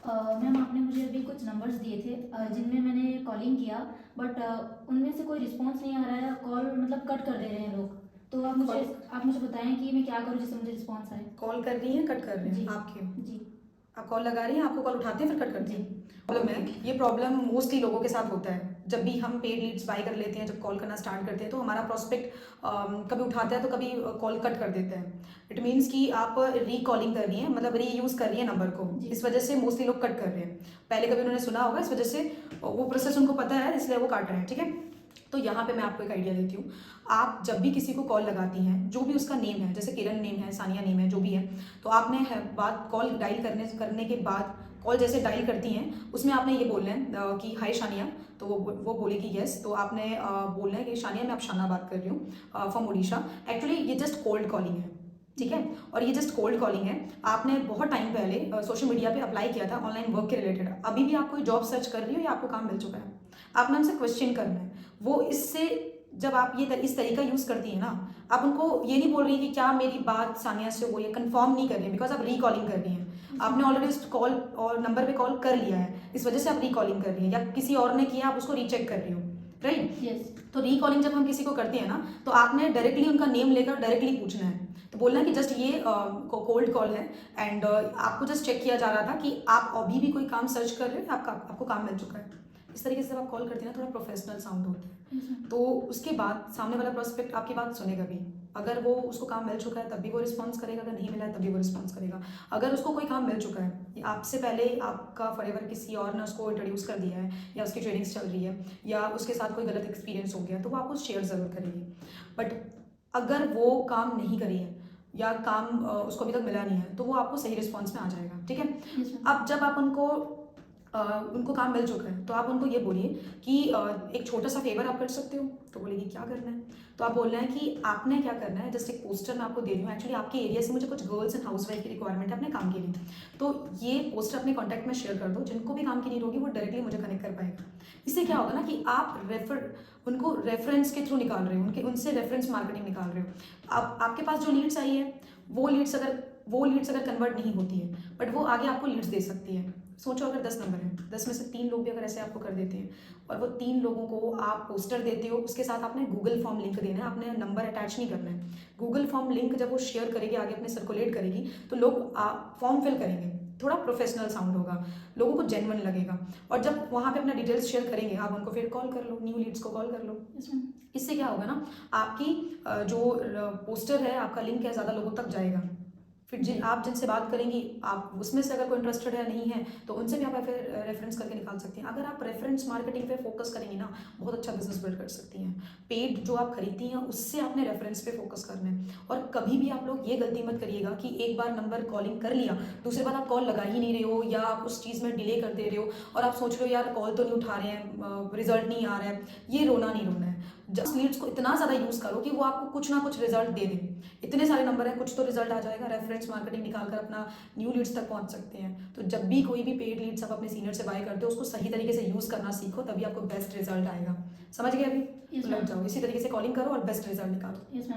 Ma'am आपने मुझे अभी कुछ नंबर्स दिए थे जिनमें मैंने कॉलिंग किया, बट उनमें से कोई रिस्पांस नहीं आ रहा है। कॉल मतलब कट कर दे रहे हैं लोग। तो आप मुझे बताएं कि मैं क्या करूं जिससे मुझे रिस्पांस आए। कॉल कर रही हैं, कट कर रहे जी हैं आप क्यों? जी आप कॉल लगा रही हैं, आपको कॉल उठाते हैं फिर कट करते जी। हैं। प्रॉब्लम है, ये प्रॉब्लम मोस्टली लोगों के साथ होता है। जब भी हम पेड लीड्स बाय कर लेते हैं, जब कॉल करना स्टार्ट करते हैं, तो हमारा प्रोस्पेक्ट कभी उठाता है तो कभी कॉल कट कर देता है। इट मीन्स कि आप रीकॉलिंग कर रही हैं, मतलब रीयूज़ कर रही हैं नंबर को। जी। इस वजह से मोस्टली लोग कट कर रहे हैं। पहले कभी उन्होंने सुना होगा, इस वजह से वो प्रोसेस उनको पता है, इसलिए वो काट रहे हैं। ठीक है, तो यहाँ पे मैं आपको एक आइडिया देती हूँ। आप जब भी किसी को कॉल लगाती हैं, जो भी उसका नेम है, जैसे किरण नेम है, सानिया नेम है, जो भी है, तो आपने बात कॉल डायल करने के बाद कॉल जैसे डायल करती हैं, उसमें आपने ये बोलना है कि हाय शानिया। तो वो बोलेगी यस। तो आपने बोलना है कि शानिया, मैं आप शाना बात कर रही हूँ फ्रॉम उड़ीसा। एक्चुअली ये जस्ट कोल्ड कॉलिंग है, ठीक है। और ये जस्ट कोल्ड कॉलिंग है। आपने बहुत टाइम पहले सोशल मीडिया पे अप्लाई किया था ऑनलाइन वर्क के रिलेटेड। अभी भी आप कोई जॉब सर्च कर रही हो या आपको काम मिल चुका है? आपने उनसे क्वेश्चन करना है। वो इससे जब आप ये इस तरीका यूज़ करती है ना, आप उनको ये नहीं बोल रही कि क्या मेरी बात सानिया से हो, ये कंफर्म नहीं कर रही है, बिकॉज आप रिकॉलिंग कर रही हैं। आपने ऑलरेडी उस कॉल और नंबर पे कॉल कर लिया है, इस वजह से आप रिकॉलिंग कर रही हैं, या किसी और ने किया आप उसको रीचेक कर रही हो, राइट? यस। तो रिकॉलिंग जब हम किसी को करते हैं ना, तो आपने डायरेक्टली उनका नेम लेकर डायरेक्टली पूछना है। तो बोलना है कि जस्ट ये कोल्ड कॉल है एंड आपको जस्ट चेक किया जा रहा था कि आप अभी भी कोई काम सर्च कर रहे हो, आपको काम मिल चुका है। इस तरीके से जब आप कॉल करते हैं ना, थोड़ा प्रोफेशनल साउंड होता है। तो उसके बाद सामने वाला प्रोस्पेक्ट आपकी बात सुनेगा भी। अगर वो उसको काम मिल चुका है तब भी वो रिस्पॉन्स करेगा, अगर नहीं मिला है तब भी वो रिस्पॉन्स करेगा। अगर उसको कोई काम मिल चुका है, आपसे पहले आपका फॉरएवर किसी और ने उसको इंट्रोड्यूस कर दिया है, या उसकी ट्रेनिंग्स चल रही है, या उसके साथ कोई गलत एक्सपीरियंस हो गया, तो वो आपको शेयर ज़रूर करेगी। बट अगर वो काम नहीं करी है या काम उसको अभी तक मिला नहीं है, तो वो आपको सही रिस्पॉन्स में आ जाएगा। ठीक है। अब जब आप उनको काम मिल चुका है, तो आप उनको ये बोलिए कि एक छोटा सा फेवर आप कर सकते हो। तो बोलेगी क्या करना है? तो आप बोलना है कि आपने क्या करना है, जस्ट एक पोस्टर मैं आपको दे रही हूँ। एक्चुअली आपके एरिया से मुझे कुछ गर्ल्स एंड हाउसवाइफ की रिक्वायरमेंट है अपने काम के लिए, तो ये पोस्टर अपने कॉन्टैक्ट में शेयर कर दो। जिनको भी काम की नीड होगी वो डायरेक्टली मुझे कनेक्ट कर पाएगा। इससे क्या होगा ना कि आप उनको रेफरेंस के थ्रू निकाल रहे हो, उनसे रेफरेंस मार्केटिंग निकाल रहे हो। अब आपके पास जो लीड्स आई है, वो लीड्स अगर कन्वर्ट नहीं होती है, बट वो आगे आपको लीड्स दे सकती है। सोचो अगर 10 नंबर है, 10 में से 3 लोग भी अगर ऐसे आपको कर देते हैं, और वो 3 लोगों को आप पोस्टर देते हो, उसके साथ आपने गूगल फॉर्म लिंक देना है, आपने नंबर अटैच नहीं करना है। गूगल फॉर्म लिंक जब वो शेयर करेगी, आगे अपने सर्कुलेट करेगी, तो लोग फॉर्म फिल करेंगे। थोड़ा प्रोफेशनल साउंड होगा, लोगों को जेन्युइन लगेगा। और जब वहाँ पे अपना डिटेल्स शेयर करेंगे, आप उनको फिर कॉल कर लो, न्यू लीड्स को कॉल कर लो। इससे क्या होगा ना, आपकी जो पोस्टर है, आपका लिंक है, ज़्यादा लोगों तक जाएगा। फिर आप जिनसे बात करेंगी, आप उसमें से अगर कोई इंटरेस्टेड है नहीं है, तो उनसे भी आप फिर रेफरेंस करके निकाल सकती हैं। अगर आप रेफरेंस मार्केटिंग पे फोकस करेंगी ना, बहुत अच्छा बिजनेस बिल्ड कर सकती हैं। पेड जो आप खरीदती हैं, उससे आपने रेफरेंस पे फोकस करना है। और कभी भी आप लोग ये गलती मत करिएगा कि एक बार नंबर कॉलिंग कर लिया, दूसरी बार आप कॉल लगा ही नहीं रहे हो, या आप उस चीज़ में डिले कर दे रहे हो, और आप सोच रहे हो यार कॉल तो नहीं उठा रहे हैं, रिजल्ट नहीं आ रहा है। ये रोना नहीं रोना है। जस्ट लीड्स को इतना ज़्यादा यूज़ करो कि वो आपको कुछ ना कुछ रिजल्ट दे दें। इतने सारे नंबर हैं, कुछ तो रिजल्ट आ जाएगा। रेफरेंस मार्केटिंग निकाल कर अपना न्यू लीड्स तक पहुंच सकते हैं। तो जब भी कोई भी पेड लीड्स आप अपने सीनियर से बाय करते हो, उसको सही तरीके से यूज़ करना सीखो, तभी आपको बेस्ट रिजल्ट आएगा। समझ गए? अभी तो लग जाओ, इसी तरीके से कॉलिंग करो और बेस्ट रिजल्ट निकालो।